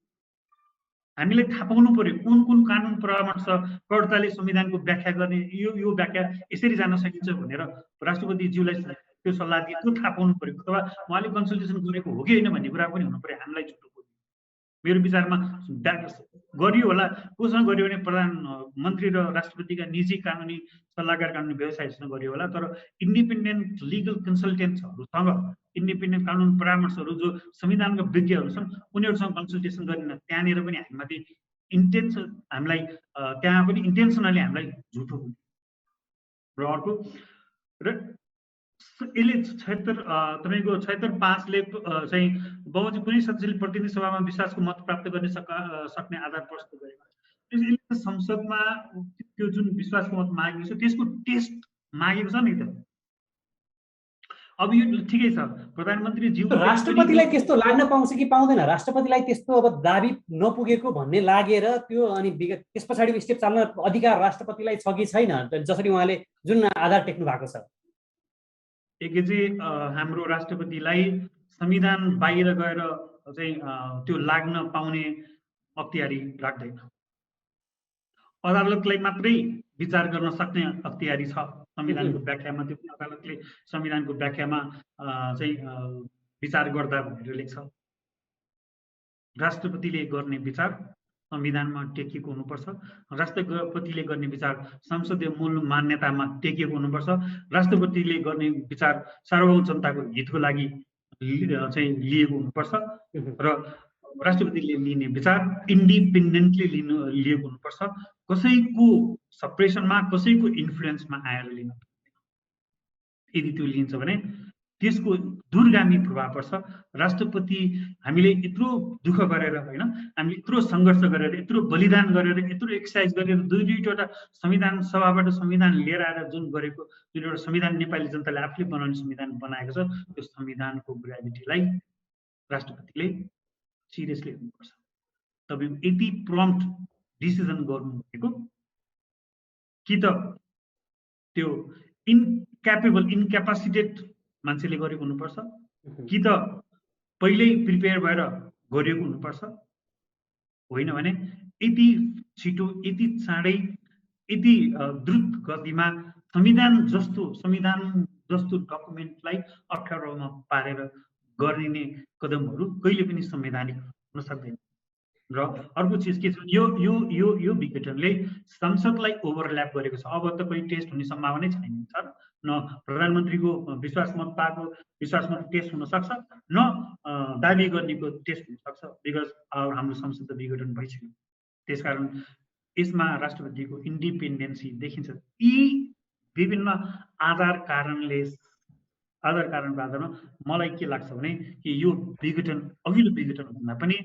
हामीले थाहा पाउनु पर्यो कुन कानुन परामर्शकर्ताले संविधानको व्याख्या गर्ने, यो व्याख्या यसरी जान सकिन्छ भनेर राष्ट्रपतिज्यूलाई त्यो सल्लाह दिए, त्यो थाहा पाउनु पर्यो। अथवा उहाँले कन्सल्टेसन गरेको हो कि होइन भन्ने कुरा पनि हुनु पर्यो। हामीलाई झुटो बोल्यो, मेरो विचारमा गरियो होला, कोसँग गरियो भने प्रधानमन्त्री र राष्ट्रपतिका निजी कानुनी सल्लाहकार, कानुनी व्यवसायीसँग गरियो होला। तर इन्डिपेन्डेन्ट लिगल कन्सल्टेन्ट्सहरूसँग, इन्डिपेन्डेन्ट कानुन परामर्शहरू जो संविधानका विज्ञहरू छन् उनीहरूसँग कन्सल्टेसन गरिन त्यहाँनिर पनि हामीमाथि हामीलाई त्यहाँ पनि इन्टेन्सनली हामीलाई झुटो बोल्यो। र अर्को यसले 76.5ले चाहिँ बमोजिम कुनै सदस्यले प्रतिनिधि सभामा विश्वासको मत प्राप्त गर्न सक्ने आधार प्रस्तुत गरेको। यसले संसदमा त्यो जुन विश्वासको मत मागेको छ त्यसको टेस्ट मागेको छ नि त। अब यो ठिकै छ, प्रधानमन्त्री ज्यू राष्ट्रपतिलाई त्यस्तो लाग्न पाउँछ कि पाउँदैन? राष्ट्रपतिलाई त्यस्तो अब दाबी नपुगेको भन्ने लागेर त्यो अनि त्यस पछाडिको स्टेप चाल्न अधिकार राष्ट्रपतिलाई छ कि छैन, जसरी उहाँले जुन आधार टेक्नु भएको छ? एकेजी हाम्रो राष्ट्रपतिलाई संविधान बाहिर गएर चाहिँ त्यो लाग्न पाउने अख्तियारी राख्दैन। अदालतलाई मात्रै विचार गर्न सक्ने अख्तियारी छ संविधानको व्याख्यामा। त्यो पनि अदालतले संविधानको व्याख्यामा चाहिँ विचार गर्दा भनेर लेख्छ। राष्ट्रपतिले गर्ने विचार संविधानमा टेकिएको हुनुपर्छ। राष्ट्रपतिले गर्ने विचार संसदीय मूल मान्यतामा टेकिएको हुनुपर्छ। राष्ट्रपतिले गर्ने विचार सार्वभौम जनताको हितको लागि चाहिँ लिएको हुनुपर्छ र राष्ट्रपतिले लिने विचार इन्डिपेन्डेन्टली लिएको हुनुपर्छ। कसैको सप्रेसनमा, कसैको इन्फ्लुएन्समा आएर लिनु। यदि त्यो लिन्छ भने त्यसको दूरगामी प्रभाव पर्छ। राष्ट्रपति हामीले यत्रो दुःख गरेर होइन, हामीले यत्रो सङ्घर्ष गरेर, यत्रो बलिदान गरेर, यत्रो एक्सर्साइज गरेर दुईवटा संविधान सभाबाट संविधान लिएर आएर जुन गरेको, जुन एउटा संविधान नेपाली जनताले आफूले बनाउने संविधान बनाएको छ, त्यो संविधानको ग्राभिटीलाई राष्ट्रपतिले सिरियसली लिनुपर्छ। तपाईँ यति प्रम्प्ट डिसिजन गर्नु भनेको कि त त्यो इन्क्यापासिटेट मान्छेले गरेको हुनुपर्छ कि त पहिल्यै प्रिपेयर भएर गरिएको हुनुपर्छ। होइन भने यति छिटो, यति चाँडै, यति द्रुत गतिमा संविधान जस्तो डकुमेन्टलाई अप्ठ्यारोमा पारेर गरिने कदमहरू कहिले पनि संवैधानिक हुन सक्दैन। र अर्को चिज के छ, यो विघटनले संसदलाई ओभरल्याप गरेको छ। अब त कोही टेस्ट हुने सम्भावना छैन सर, न प्रधानमन्त्रीको विश्वास मत पाएको विश्वास मत टेस्ट हुन सक्छ, न दाबी गर्नेको टेस्ट हुन सक्छ, बिकज हाम्रो संसद त विघटन भइसक्यो। त्यसकारण यसमा राष्ट्रपतिको इन्डिपेन्डेन्सी देखिन्छ। यी विभिन्न कारणको आधारमा मलाई के लाग्छ भने कि यो विघटन अघिल्लो विघटन भन्दा पनि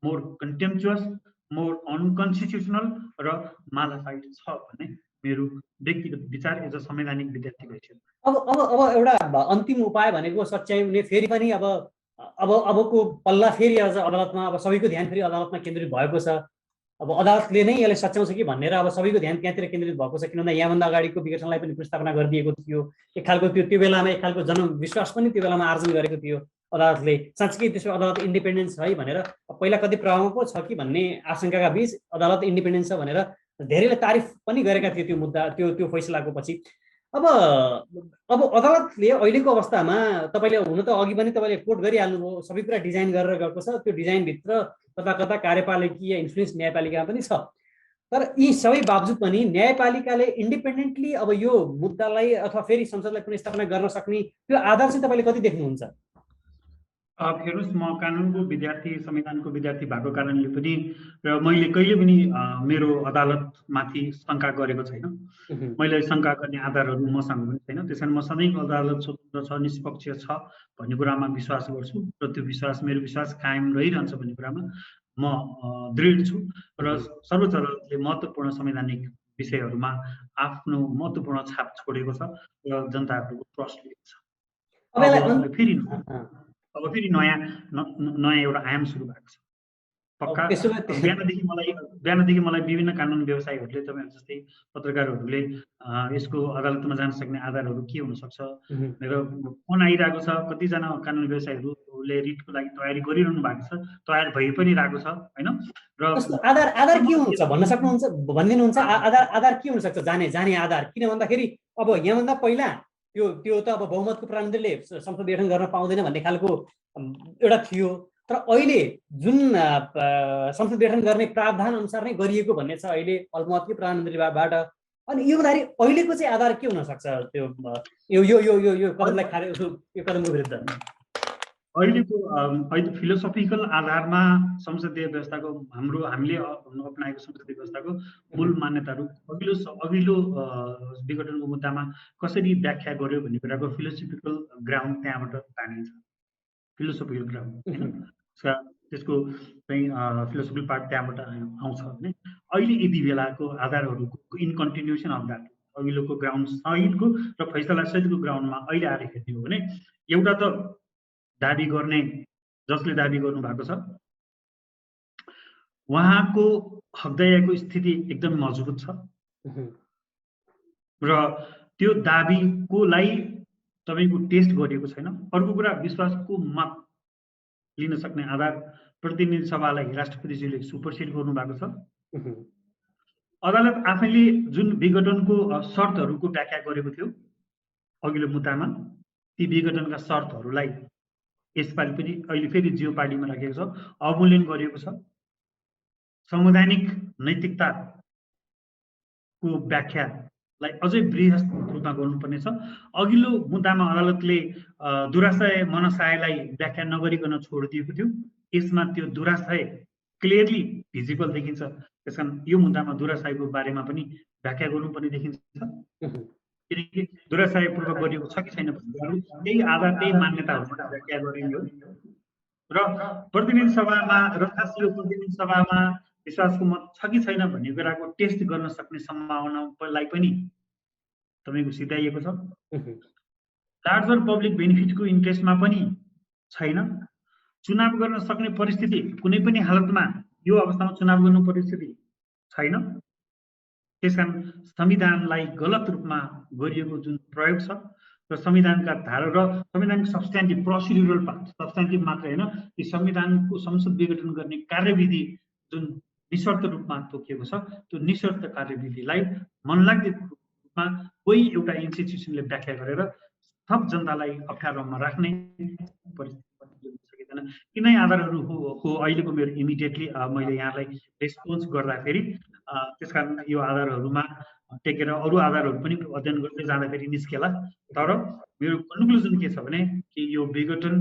मोर कन्टेम्चुअस, मोर अनकन्स्टिट्युसनल र मालाफाइड छ भन्ने मेरो व्यक्तिगत विचार एज अ संवैधानिक विद्यार्थीको हैसियत। अब एउटा अन्तिम उपाय भनेको सच्याउने फेरि पनि अबको पल्ला फेरि अझ अदालतमा, अब सबैको ध्यान फेरि अदालतमा केन्द्रित भएको छ। अब अदालतले नै यसलाई सच्याउँछ कि भनेर अब सबैको ध्यान त्यहाँतिर केन्द्रित भएको छ, किन भन्दा यहाँभन्दा अगाडिको विघटनलाई पनि प्रस्तावना गरिदिएको थियो। एक खालको त्यो बेलामा एक खालको जनविश्वास पनि त्यो बेलामा आर्जन गरेको थियो अदालतले। साँच्चै त्यसो अदालत इन्डिपेन्डेन्स है भनेर पहिला कति प्रभावमा पो छ कि भन्ने आशंकाका बीच अदालत इन्डिपेन्डेन्स छ भनेर धेरैले तारिफ पनि गरेका थियो त्यो मुद्दा, त्यो फैसलाको पछि। अब अदालतले अहिलेको अवस्थामा तपाईँले हुन त अघि पनि तपाईँले कोट गरिहाल्नुभयो, सबै कुरा डिजाइन गरेर गएको छ। त्यो डिजाइनभित्र कता कता कार्यपालिकीय इन्फ्लुएन्स न्यायपालिकामा पनि छ। तर यी सबै बावजुद पनि न्यायपालिकाले इन्डिपेन्डेन्टली अब यो मुद्दालाई अथवा फेरि संसदलाई पुनर्स्थापना गर्न सक्ने त्यो आधार चाहिँ तपाईँले कति देख्नुहुन्छ? हेर्नुहोस्, म कानुनको विद्यार्थी, संविधानको विद्यार्थी भएको कारणले पनि र मैले कहिले पनि मेरो अदालतमाथि शङ्का गरेको छैन। मैले शङ्का गर्ने आधारहरू मसँग पनि छैन। त्यसैले म सधैँ अदालत स्वतन्त्र छ, निष्पक्ष छ भन्ने कुरामा विश्वास गर्छु र त्यो विश्वास, मेरो विश्वास कायम रहिरहन्छ भन्ने कुरामा म दृढ छु। र सर्वोच्च अदालतले महत्त्वपूर्ण संवैधानिक विषयहरूमा आफ्नो महत्त्वपूर्ण छाप छोडेको छ र जनताहरूको ट्रस्ट लिएको छ। अब फेरि नयाँ एउटा आयाम सुरु भएको छ। पक्का बिहानदेखि मलाई विभिन्न कानुन व्यवसायीहरूले, तपाईहरु जस्तै पत्रकारहरूले यसको अदालतमा जान सक्ने आधारहरू के हुन सक्छ मेरो फोन आइरहेको छ। कतिजना कानुन व्यवसायीहरूले रिटको लागि तयारी गरिरहनु भएको छ, तयार भइ पनि रहेको छ हैन। र आधार के हुन्छ भन्न सक्नुहुन्छ, भनिदिनुहुन्छ? आधार के हुन सक्छ? जाने आधार? किन भन्दाखेरि अब यहाँभन्दा पहिला त्यो त अब बहुमतको प्रधानमन्त्रीले संसद गठन गर्न पाउँदैन भन्ने खालको एउटा थियो। तर अहिले जुन संसद गठन गर्ने प्रावधान अनुसार नै गरिएको भन्ने छ अहिले अल्पमतकै प्रधानमन्त्रीबाट। अनि यो हुँदाखेरि अहिलेको चाहिँ आधार के हुन सक्छ त्यो यो कदमलाई यो कदमको विरुद्ध? अहिले फिलोसोफिकल आधारमा संसदीय व्यवस्थाको हामीले अपनाएको संसदीय व्यवस्थाको मूल मान्यताहरू अघिल्लो विघटनको मुद्दामा कसरी व्याख्या गर्यो भन्ने कुराको फिलोसोफिकल ग्राउन्ड त्यहाँबाट तानिन्छ। फिलोसोफिकल ग्राउन्ड हैन, त्यसको चाहिँ फिलोसोफिकल पार्ट त्यहाँबाट आउँछ भने अहिले यति बेलाको आधारहरूको इन कन्टिन्युसन अफ द्याट अघिल्लोको ग्राउन्ड सहितको र फैसला सहितको ग्राउन्डमा अहिले आएर हेर्ने हो भने एउटा त दाबी गर्ने जसले दाबी गर्नु भएको छ उहाँको हकदायको स्थिति एकदम मजबुत छ र त्यो दाबीकोलाई तपाईको टेस्ट गरिएको छैन। अर्को कुरा, विश्वासको मत लिन सक्ने आधार प्रतिनिधि सभालाई राष्ट्रपतिजीले सुपरसिड गर्नु भएको छ। अदालत आफैले जुन विघटनको शर्तहरूको व्याख्या गरेको थियो अघिल्लो मुद्दामा, ती विघटनका शर्तहरूलाई यसपालि पनि अहिले फेरि जियो पार्टीमा राखेको छ, अवमूल्यन गरिएको छ। संवैधानिक नैतिकताको व्याख्यालाई अझै बृहत रूपमा गर्नुपर्ने छ। अघिल्लो मुद्दामा अदालतले दुराशय मनसायलाई व्याख्या नगरिकन छोडिदिएको थियो। यसमा त्यो दुराशय क्लियरली भिजिबल देखिन्छ। त्यसकारण यो मुद्दामा दुराशयको बारेमा पनि व्याख्या गर्नुपर्ने देखिन्छ, किनकि दुराशयपूर्वक गरिएको छ कि छैन भन्ने त्यही आधार, त्यही मान्यताहरूबाट व्याख्या गरियो। र प्रतिनिधि सभामा र खास यो प्रतिनिधि सभामा विश्वासको मत छ कि छैन भन्ने कुराको टेस्ट गर्न सक्ने सम्भावनालाई पनि तपाईको सिधाइएको छ। लार्जर पब्लिक बेनिफिटको इन्ट्रेस्टमा पनि छैन। चुनाव गर्न सक्ने परिस्थिति कुनै पनि हालतमा यो अवस्थामा चुनाव गर्नु परिस्थिति छैन। त्यसकारण संविधानलाई गलत रूपमा गरिएको जुन प्रयोग छ र संविधानका धारा र संविधानको सब्स्ट्यान्टिभ प्रोसिड्युरल पार्ट, सब्स्ट्यान्टिभ मात्र होइन, ती संविधानको संसद विघटन गर्ने कार्यविधि जुन निशर्त रूपमा तोकिएको छ त्यो निशर्त कार्यविधिलाई मनलाग्दो रूपमा कोही एउटा इन्स्टिट्युसनले व्याख्या गरेर थप जनतालाई अप्ठ्यारोमा राख्ने परिस्थिति यिनै आधारहरूको अहिलेको मेरो इमिडिएटली मैले यहाँलाई रेस्पोन्स गर्दाखेरि त्यसकारण यो आधारहरूमा टेकेर अरू आधारहरू पनि अध्ययन गर्दै जाँदाखेरि निस्केला। तर मेरो कन्क्लुजन के छ भने कि यो विघटन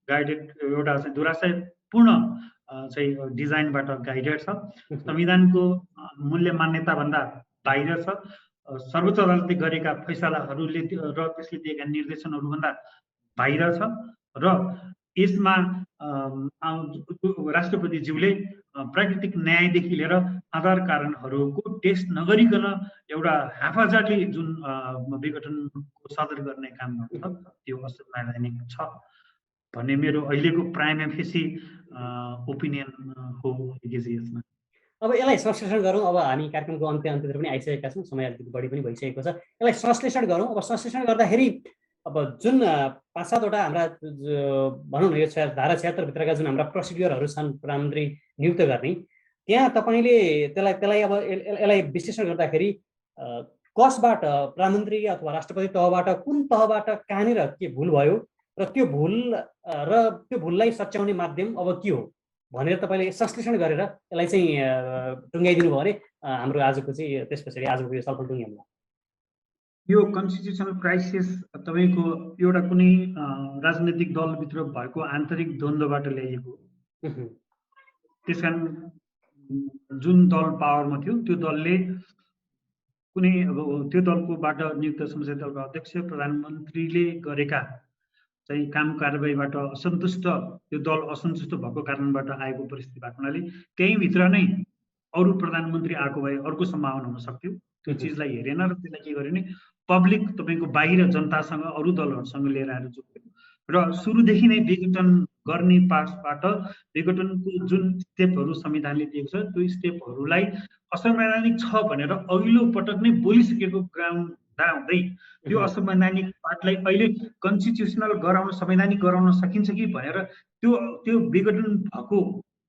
गाइडेड एउटा चाहिँ दुराशयपूर्ण चाहिँ डिजाइनबाट गाइडेड छ, संविधानको मूल्य मान्यताभन्दा बाहिर छ, सर्वोच्च अदालतले गरेका फैसलाहरूले र त्यसले दिएका निर्देशनहरूभन्दा बाहिर छ र यसमा राष्ट्रपतिज्यूले प्राकृतिक न्यायदेखि लिएर आधार कारणहरूको टेस्ट नगरिकन एउटा हाफाजारले जुन विघटनको सदर गर्ने काम गर्छ त्यो असंवैधानिक छ भन्ने मेरो अहिलेको प्राइम फेसी ओपिनियन हो यसमा। अब यसलाई संश्लेषण गरौँ। अब हामी कार्यक्रमको अन्त्यतिर पनि आइसकेका छौँ, समय अलिकति बढी पनि भइसकेको छ। यसलाई संश्लेषण गरौँ। अब संश्लेषण गर्दाखेरि अब जुन 5-7वटा हाम्रा भनौँ न यो धारा 76 भित्रका जुन हाम्रा प्रोसिड्युरहरू छन् प्रधानमन्त्री नियुक्त गर्ने, त्यहाँ तपाईँले त्यसलाई अब यसलाई विश्लेषण गर्दाखेरि कसबाट प्रधानमन्त्री अथवा राष्ट्रपति तहबाट कुन तहबाट कहाँनिर के भुल भयो र त्यो भुललाई सच्याउने माध्यम अब के हो भनेर तपाईँले संश्लेषण गरेर यसलाई चाहिँ टुङ्गाइदिनु भयो भने हाम्रो आजको चाहिँ त्यसपछि आजको यो छलफल टुङ्ग्याउँला। यो कन्स्टिट्युसनल क्राइसिस तपाईँको एउटा कुनै राजनैतिक दलभित्र भएको आन्तरिक द्वन्द्वबाट ल्याइएको। त्यसकारण जुन दल पावरमा थियो त्यो दलले कुनै त्यो दलकोबाट नियुक्त संसदीय दलका अध्यक्ष प्रधानमन्त्रीले गरेका चाहिँ काम कारबाहीबाट असन्तुष्ट, त्यो दल असन्तुष्ट भएको कारणबाट आएको परिस्थिति भएको हुनाले त्यहीँभित्र नै अरू प्रधानमन्त्री आएको भए अर्को सम्भावना हुन सक्थ्यो। त्यो चिजलाई हेरेन र त्यसलाई के गर्यो भने पब्लिक तपाईँको बाहिर जनतासँग अरू दलहरूसँग लिएर आएर जोड्यो र सुरुदेखि नै विघटन गर्ने पार्टबाट विघटनको जुन स्टेपहरू संविधानले दिएको छ त्यो स्टेपहरूलाई असंवैधानिक छ भनेर अघिल्लो पटक नै बोलिसकेको ग्राउन्ड हुँदै त्यो असंवैधानिक पार्टलाई अहिले कन्स्टिट्युसनल गराउन, संवैधानिक गराउन सकिन्छ कि भनेर त्यो विघटन भएको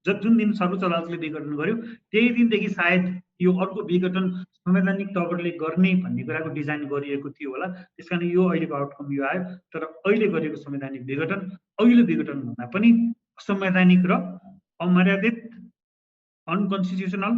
जुन दिन सर्वोच्च अदालतले विघटन गर्यो त्यही दिनदेखि सायद यो अर्को विघटन संवैधानिक तवरले गर्ने भन्ने कुराको डिजाइन गरिएको थियो होला। त्यसकारण यो अहिलेको आउटकम यो आयो। तर अहिले गरेको संवैधानिक विघटन अघिल्लो विघटनभन्दा पनि असंवैधानिक र अमर्यादित, अनकन्स्टिट्युसनल,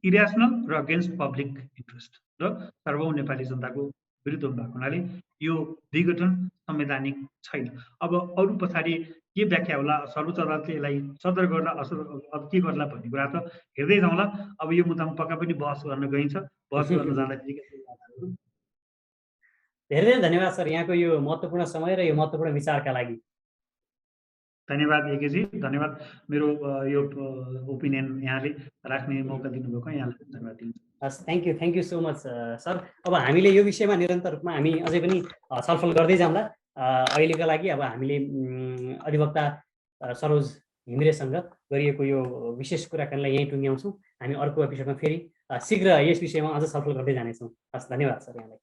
इरेसनल र अगेन्स्ट पब्लिक इन्ट्रेस्ट र सर्वौं नेपाली जनताको विरुद्ध भएको हुनाले यो विघटन संवैधानिक छैन। अब अरू पछाडि के व्याख्या होला, सर्वोच्च अदालतले यसलाई सदर गर्ला अब के गर्ला भन्ने कुरा त हेर्दै जाउँला। अब यो मुद्दामा पक्का पनि बहस गर्न गइन्छ। बहस गर्न जाँदाखेरि धेरै धेरै धन्यवाद सर यहाँको यो महत्त्वपूर्ण समय र यो महत्त्वपूर्ण विचारका लागि। धन्यवाद एकेजी, धन्यवाद मेरो यो ओपिनियन यहाँले राख्ने मौका दिनुभएको यहाँलाई धन्यवाद दिन्छु। हस्, thank you so much sir. अब हामीले यो विषयमा निरन्तर रूपमा हामी अझै पनि छलफल गर्दै जाउँला। अहिलेका लागि अब हामीले अधिवक्ता सरोज घिमिरेसँग गरिएको यो विशेष कुराकानीलाई यहीँ टुङ्ग्याउँछौँ। हामी अर्को एपिसोडमा फेरि शीघ्र यस विषयमा अझ छलफल गर्दै जानेछौँ। हस्, धन्यवाद सर यहाँलाई।